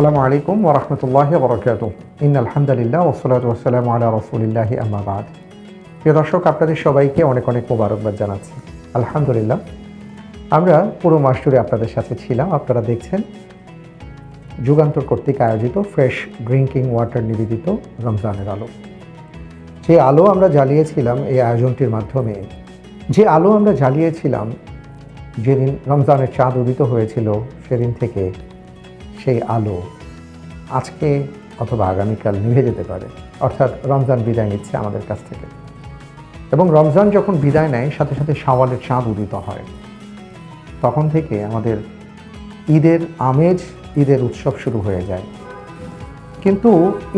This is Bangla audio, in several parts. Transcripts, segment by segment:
আসসালামু আলাইকুম ওয়া রাহমাতুল্লাহি ওয়া বারাকাতুহু। ইন্নাল হামদুলিল্লাহ ওয়াসসালাতু ওয়াসসালামু আলা রাসূলিল্লাহি আম্মা বা'দ। প্রিয় দর্শক, আপনাদের সবাইকে অনেক অনেক মোবারকবাদ জানাচ্ছি। আলহামদুলিল্লাহ, আমরা পুরো মাস জুড়ে আপনাদের সাথে ছিলাম। আপনারা দেখছেন যুগান্তর কর্তৃক আয়োজিত ফ্রেশ ড্রিঙ্কিং ওয়াটার নিবেদিত রমজানের আলো। যে আলো আমরা জ্বালিয়েছিলাম এই আয়োজনটির মাধ্যমে, যে আলো আমরা জ্বালিয়েছিলাম যেদিন রমজানের চাঁদ উদিত হয়েছিল, সেদিন থেকে সেই আলো আজকে অথবা আগামীকাল নিভে যেতে পারে। অর্থাৎ রমজান বিদায় নিচ্ছে আমাদের কাছ থেকে, এবং রমজান যখন বিদায় নেয় সাথে সাথে শাওয়ালের চাঁদ উদিত হয়। তখন থেকে আমাদের ঈদের আমেজ, ঈদের উৎসব শুরু হয়ে যায়। কিন্তু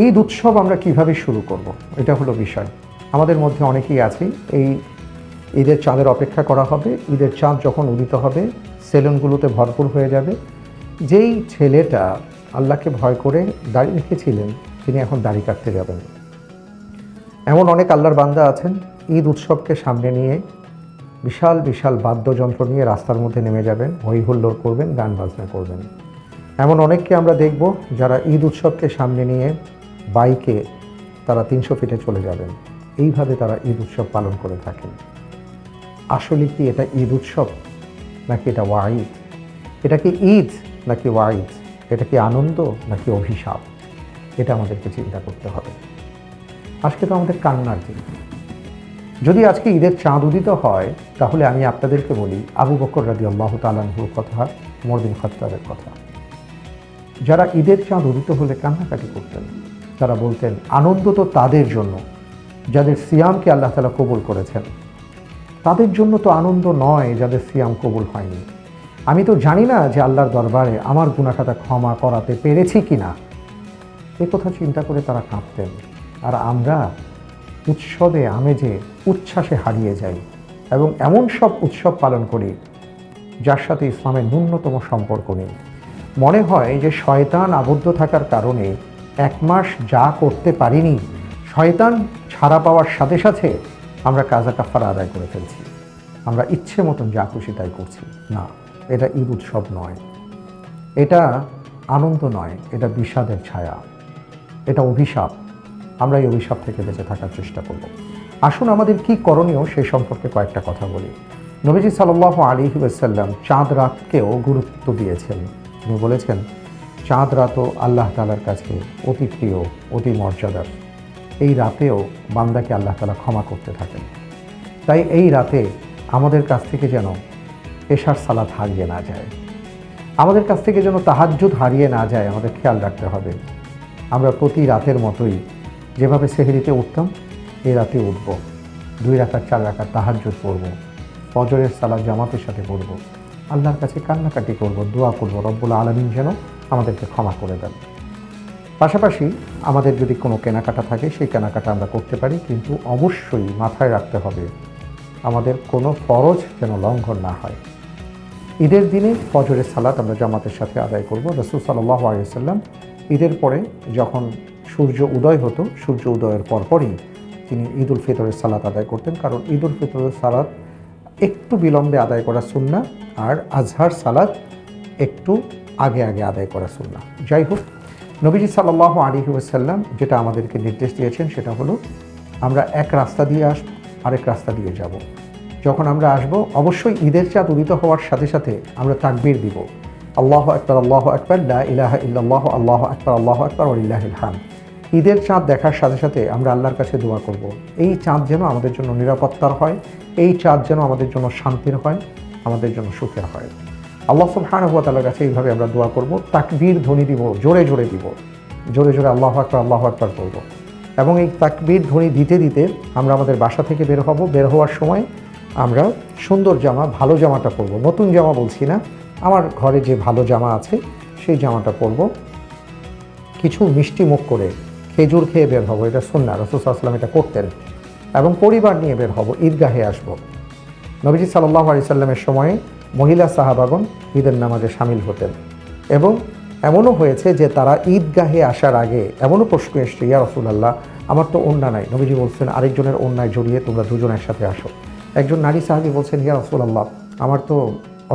ঈদ উৎসব আমরা কিভাবে শুরু করব, এটা হলো বিষয়। আমাদের মধ্যে অনেকেই আছি এই ঈদের চাঁদের অপেক্ষা করা হবে। ঈদের চাঁদ যখন উদিত হবে সেলুনগুলোতে ভরপুর হয়ে যাবে। যেই ছেলেটা আল্লাহকে ভয় করে দাড়ি রেখেছিলেন, তিনি এখন দাড়ি কাটতে যাবেন। এমন অনেক আল্লাহর বান্দা আছেন ঈদ উৎসবকে সামনে নিয়ে বিশাল বিশাল বাদ্যযন্ত্র নিয়ে রাস্তার মধ্যে নেমে যাবেন, হই হুল্লোড় করবেন, গান বাজনা করবেন। এমন অনেককে আমরা দেখব যারা ঈদ উৎসবকে সামনে নিয়ে বাইকে তারা 300 ফিটে চলে যাবেন। এইভাবে তারা ঈদ উৎসব পালন করে থাকেন। আসলে কি এটা ঈদ উৎসব নাকি এটা ওয়াঈদ? এটা কি ঈদ নাকি ওয়াঈদ? এটা কি আনন্দ নাকি অভিশাপ? এটা আমাদেরকে চিন্তা করতে হবে। আজকে তো আমাদের কান্নার দিন। যদি আজকে ঈদের চাঁদ উদিত হয়, তাহলে আমি আপনাদেরকে বলি আবু বকর রাদিয়াল্লাহু তাআলা আনহুর কথা, ওমর বিন খাত্তাবের কথা। যারা ঈদের চাঁদ উদিত হলে কান্নাকাটি করতেন, তারা বলতেন আনন্দ তো তাদের জন্য যাদের সিয়ামকে আল্লাহ তাআলা কবুল করেছেন। তাদের জন্য তো আনন্দ নয় যাদের সিয়াম কবুল হয়নি। আমি তো জানি না যে আল্লাহর দরবারে আমার গুনাহখাতা ক্ষমা করাতে পেরেছি কিনা। এ কথা চিন্তা করে তারা কাঁদতেন। আর আমরা উৎসবে আমেজে উচ্ছ্বাসে হারিয়ে যাই এবং এমন সব উৎসব পালন করি যার সাথে ইসলামের ন্যূনতম সম্পর্ক নেই। মনে হয় যে শয়তান আবদ্ধ থাকার কারণে 1 মাস যা করতে পারিনি, শয়তান ছাড়া পাওয়ার সাথে সাথে আমরা কাজা কাফারা আদায় করে ফেলছি। আমরা ইচ্ছে মতন যা খুশি তাই করছি। না, এটা ঈদ উৎসব নয়, এটা আনন্দ নয়, এটা বিষাদের ছায়া, এটা অভিশাপ। আমরা এই অভিশাপ থেকে বেঁচে থাকার চেষ্টা করব। আসুন আমাদের কি করণীয় সেই সম্পর্কে কয়েকটা কথা বলি। নবীজি সাল্লাল্লাহু আলাইহি ওয়াসাল্লাম চাঁদ রাতকেও গুরুত্ব দিয়েছেন। তিনি বলেছেন চাঁদ রাতও আল্লাহ তাআলার কাছে অতি প্রিয়, অতি মর্যাদার। এই রাতেও বান্দাকে আল্লাহ তাআলা ক্ষমা করতে থাকেন। তাই এই রাতে আমাদের কাছ থেকে যেন এশার সালাত হারিয়ে না যায়, আমাদের কাছ থেকে যেন তাহাজ্জুদ হারিয়ে না যায়, আমাদের খেয়াল রাখতে হবে। আমরা প্রতি রাতের মতোই যেভাবে সেহরিতে উঠতাম, এই রাতে উঠব, 2 রাকাত 4 রাকাত তাহাজ্জুদ পড়ব, ফজরের সালাত জামাতের সাথে পড়ব, আল্লাহর কাছে কান্নাকাটি করব, দোয়া করব রব্বুল আলামিন যেন আমাদেরকে ক্ষমা করে দেন। পাশাপাশি আমাদের যদি কোনো কেনাকাটা থাকে সেই কেনাকাটা আমরা করতে পারি, কিন্তু অবশ্যই মাথায় রাখতে হবে আমাদের কোনো ফরজ যেন লঙ্ঘন না হয়। ঈদের দিনে ফজরের সালাত আমরা জামাতের সাথে আদায় করব। রাসূল সাল্লাল্লাহু আলাইহি ওয়াসাল্লাম ঈদের পরে যখন সূর্য উদয় হতো, সূর্য উদয়ের পরপরই তিনি ঈদ উল ফিতরের সালাত আদায় করতেন, কারণ ঈদ উল ফিতরের সালাত একটু বিলম্বে আদায় করা সুন্নাহ, আর আজহার সালাত একটু আগে আগে আদায় করা সুন্নাহ। যাই হোক, নবীজি সাল্লাল্লাহু আলাইহি ওয়াসাল্লাম যেটা আমাদেরকে নির্দেশ দিয়েছেন সেটা হলো আমরা এক রাস্তা দিয়ে আসব, আরেক রাস্তা দিয়ে যাব। যখন আমরা আসব, অবশ্যই ঈদের চাঁদ উদিত হওয়ার সাথে সাথে আমরা তাকবীর দিব, আল্লাহু আকবার, আল্লাহু আকবার, লা ইলাহা ইল্লাল্লাহু, আল্লাহু আকবার, আল্লাহু আকবার, ওয়া লিল্লাহিল হামদ। ঈদের চাঁদ দেখার সাথে সাথে আমরা আল্লাহর কাছে দোয়া করব, এই চাঁদ যেন আমাদের জন্য নিরাপত্তার হয়, এই চাঁদ যেন আমাদের জন্য শান্তির হয়, আমাদের জন্য সুখের হয়। আল্লাহ সুবহানাহু ওয়া তাআলার কাছে এইভাবে আমরা দোয়া করব, তাকবীর ধ্বনি দিব, জোরে জোরে দিব, জোরে জোরে আল্লাহু আকবার, আল্লাহু আকবার করব। এবং এই তাকবীর ধ্বনি দিতে দিতে আমরা আমাদের বাসা থেকে বের হব। বের হওয়ার সময় আমরা সুন্দর জামা, ভালো জামাটা পরব, নতুন জামা বলছি না, আমার ঘরে যে ভালো জামা আছে সেই জামাটা পরব। কিছু মিষ্টি মুখ করে খেজুর খেয়ে বের হব, এটা সুন্নাহ, রাসূল সাল্লাল্লাহু আলাইহি ওয়াসাল্লাম এটা করতেন। এবং পরিবার নিয়ে বের হব, ঈদগাহে আসব। নবীজি সাল্লাল্লাহু আলাইহি ওয়াসাল্লামের সময়ে মহিলা সাহাবাগণ ঈদের নামাজে শামিল হতেন, এবং এমনও হয়েছে যে তারা ঈদগাহে আসার আগে এমনও প্রশ্ন এসছে, ইয়া রাসূলুল্লাহ আমার তো ওড়না নাই। নবীজি বলছেন আরেকজনের ওড়নায় জড়িয়ে তোমরা দুজন একসাথে আসো। একজন নারী সাহাবী বলছেন, ইয়া রাসূলুল্লাহ আমার তো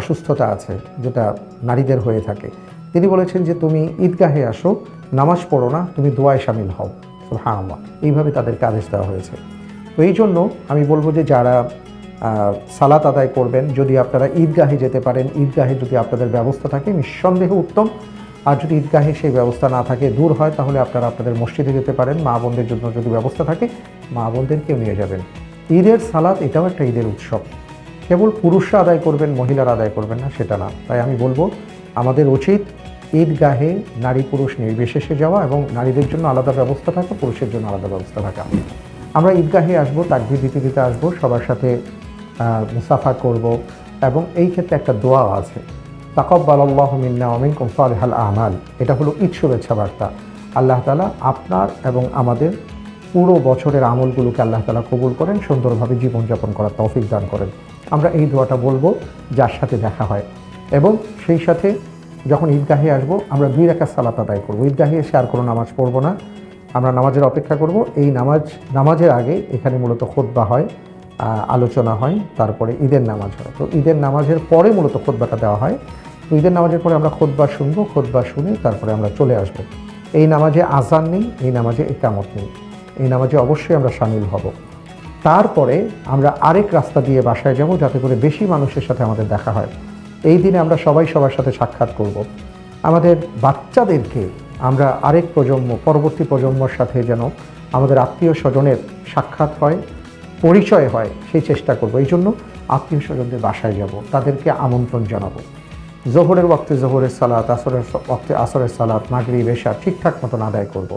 অসুস্থতা আছে যেটা নারীদের হয়ে থাকে, তিনি বলেছেন যে তুমি ঈদগাহে আসো, নামাজ পড়ো না, তুমি দোয়ায় শামিল হও। সুবহানাল্লাহ, এইভাবে তাদেরকে আদেশ দেওয়া হয়েছে। তো এই জন্য আমি বলবো যে যারা সালাত আদায় করবেন, যদি আপনারা ঈদগাহে যেতে পারেন, ঈদগাহে যদি আপনাদের ব্যবস্থা থাকে নিঃসন্দেহে উত্তম। আর যদি ঈদগাহে সেই ব্যবস্থা না থাকে, দূর হয়, তাহলে আপনারা আপনাদের মসজিদে যেতে পারেন। মা বোনদের জন্য যদি ব্যবস্থা থাকে, মা বোনদেরকেও নিয়ে যাবেন। ঈদের সালাত এটাও একটা ঈদের উৎসব। কেবল পুরুষরা আদায় করবেন, মহিলারা আদায় করবেন না, সেটা না। তাই আমি বলবো আমাদের উচিত ঈদগাহে নারী পুরুষ নির্বিশেষে যাওয়া, এবং নারীদের জন্য আলাদা ব্যবস্থা থাকা, পুরুষের জন্য আলাদা ব্যবস্থা থাকা। আমরা ঈদগাহে আসবো, তাকবীর দিতে দিতে আসবো, সবার সাথে মুসাফা করব, এবং এই ক্ষেত্রে একটা দোয়া আছে, তাকাব্বালাল্লাহু মিন্না ওয়া মিনকুম সালিহাল আমাল। এটা হলো ঈদ শুভেচ্ছা বার্তা। আল্লাহ তাআলা আপনার এবং আমাদের পুরো বছরের আমলগুলোকে আল্লাহ তাআলা কবুল করেন, সুন্দরভাবে জীবনযাপন করার তৌফিক দান করেন। আমরা এই দোয়াটা বলবো যার সাথে দেখা হয়, এবং সেই সাথে যখন ঈদগাহে আসবো আমরা 2 রাকাত সালাত আদায় করবো। ঈদগাহে এসে আর কোনো নামাজ পড়বো না, আমরা নামাজের অপেক্ষা করব। এই নামাজের আগে এখানে মূলত খুতবা হয়, আলোচনা হয়, তারপরে ঈদের নামাজ হয়। তো ঈদের নামাজের পরে মূলত খুতবাটা দেওয়া হয়। তো ঈদের নামাজের পরে আমরা খুতবা শুনবো, খুতবা শুনে তারপরে আমরা চলে আসব। এই নামাজে আযান নেই, এই নামাজে ইকামত নেই, এই নামাজে অবশ্যই আমরা শামিল হব। তারপরে আমরা আরেক রাস্তা দিয়ে বাসায় যাব, যাতে করে বেশি মানুষের সাথে আমাদের দেখা হয়। এই দিনে আমরা সবাই সবার সাথে সাক্ষাৎ করব। আমাদের বাচ্চাদেরকে আমরা আরেক প্রজন্ম, পরবর্তী প্রজন্মর সাথে যেন আমাদের আত্মীয় স্বজনের সাক্ষাৎ হয়, পরিচয় হয়, সেই চেষ্টা করব। এই জন্য আত্মীয় স্বজনদের বাসায় যাব, তাদেরকে আমন্ত্রণ জানাবো। জোহরের ওয়াক্তে জোহরের সালাত, আসরের ওয়াক্তে আসরের সালাত, মাগরিব এশা ঠিকঠাক মতন আদায় করব,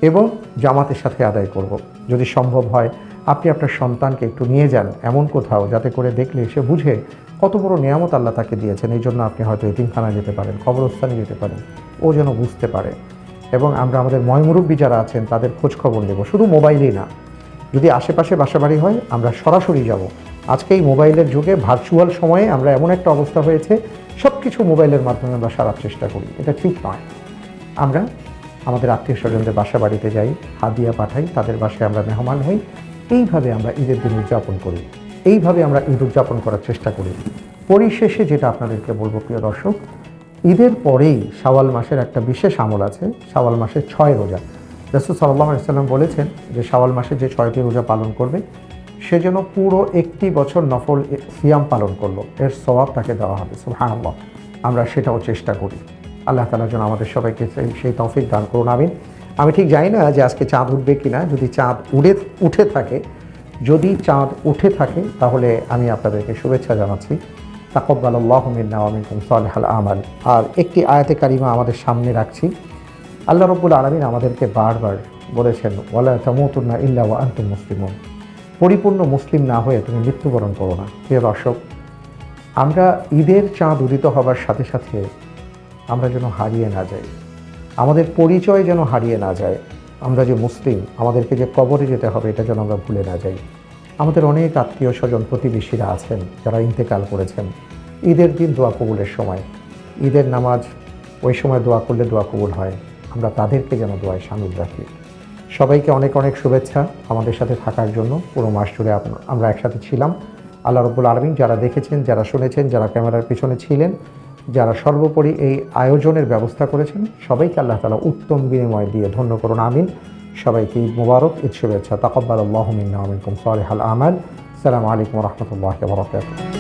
এবং জামাতের সাথে আদায় করব। যদি সম্ভব হয় আপনি আপনার সন্তানকে একটু নিয়ে যান এমন কোথাও, যাতে করে দেখলে সে বুঝে কত বড় নিয়ামত আল্লাহ তাকে দিয়েছেন। এই জন্য আপনি হয়তো এতিমখানায় যেতে পারেন, কবরস্থানে যেতে পারেন, ও যেন বুঝতে পারে। এবং আমরা আমাদের ময়মুরব্বী যারা আছেন তাদের খোঁজ খবর নেব, শুধু মোবাইলেই না। যদি আশেপাশে বাসাবাড়ি হয় আমরা সরাসরি যাব। আজকে এই মোবাইলের যুগে, ভার্চুয়াল সময়ে আমরা এমন একটা অবস্থা হয়েছে, সব কিছু মোবাইলের মাধ্যমে আমরা সারার চেষ্টা করি, এটা ঠিক নয়। আমরা আমাদের আত্মীয় স্বজনদের বাসা বাড়িতে যাই, হাদিয়া পাঠাই, তাদের বাসায় আমরা মেহমান হই। এইভাবে আমরা ঈদের দিন উদযাপন করি, এইভাবে আমরা ঈদ উদযাপন করার চেষ্টা করি। পরিশেষে যেটা আপনাদেরকে বলবো প্রিয় দর্শক, ঈদের পরেই শাওয়াল মাসের একটা বিশেষ আমল আছে, শাওয়াল মাসের 6 রোজা। রাসূল সাল্লাল্লাহু আলাইহি ওয়াসাল্লাম বলেছেন যে শাওয়াল মাসে যে 6টি রোজা পালন করবে, সে যেন পুরো 1টি বছর নফল সিয়াম পালন করলো, এর সওয়াব তাকে দেওয়া হবে। সুবহানাল্লাহ, আমরা সেটাও চেষ্টা করি। আল্লাহ তাআলা যেন আমাদের সবাইকে সেই তৌফিক দান করুন, আমিন। আমি ঠিক জানি না যে আজকে চাঁদ উঠবে কিনা। যদি চাঁদ উঠে থাকে, তাহলে আমি আপনাদেরকে শুভেচ্ছা জানাচ্ছি। তাকাব্বালাল্লাহু মিন্না ওয়া মিনকুম সালিহাল আমাল। আর একটি আয়াতে কারিমা আমাদের সামনে রাখছি। আল্লাহ রাব্বুল আলামিন আমাদেরকে বারবার বলেছেন, ওয়ালা তামুতুন্না ইল্লা ওয়া আনতুম মুসলিমুন। পরিপূর্ণ মুসলিম না হয়ে তুমি মৃত্যুবরণ করো না। প্রিয় দর্শক, আমরা ঈদের চাঁদ উদিত হবার সাথে সাথে আমরা যেন হারিয়ে না যাই, আমাদের পরিচয় যেন হারিয়ে না যায়। আমরা যে মুসলিম, আমাদেরকে যে কবরে যেতে হবে, এটা যেন আমরা ভুলে না যাই। আমাদের অনেক আত্মীয় স্বজন, প্রতিবেশীরা আছেন যারা ইন্তেকাল করেছেন। ঈদের দিন দোয়া কবুলের সময়, ঈদের নামাজ, ওই সময় দোয়া করলে দোয়া কবুল হয়। আমরা তাদেরকে যেন দোয়ায় শামিল রাখি। সবাইকে অনেক অনেক শুভেচ্ছা আমাদের সাথে থাকার জন্য। পুরো মাস জুড়ে আমরা একসাথে ছিলাম। আল্লাহ রাব্বুল আলামিন যারা দেখেছেন, যারা শুনেছেন, যারা ক্যামেরার পিছনে ছিলেন, যারা সর্বোপরি এই আয়োজনের ব্যবস্থা করেছেন, সবাইকে আল্লাহ তাআলা উত্তম বিনিময় দিয়ে ধন্য করুন, আমিন। সবাইকে ঈদ মোবারক, ঈদ শুভেচ্ছা। তাকাব্বালাল্লাহু মিন্না ওয়া মিনকুম সালিহাল আমাল। আসসালামু আলাইকুম ওয়া রাহমাতুল্লাহি ওয়া বারাকাতুহু।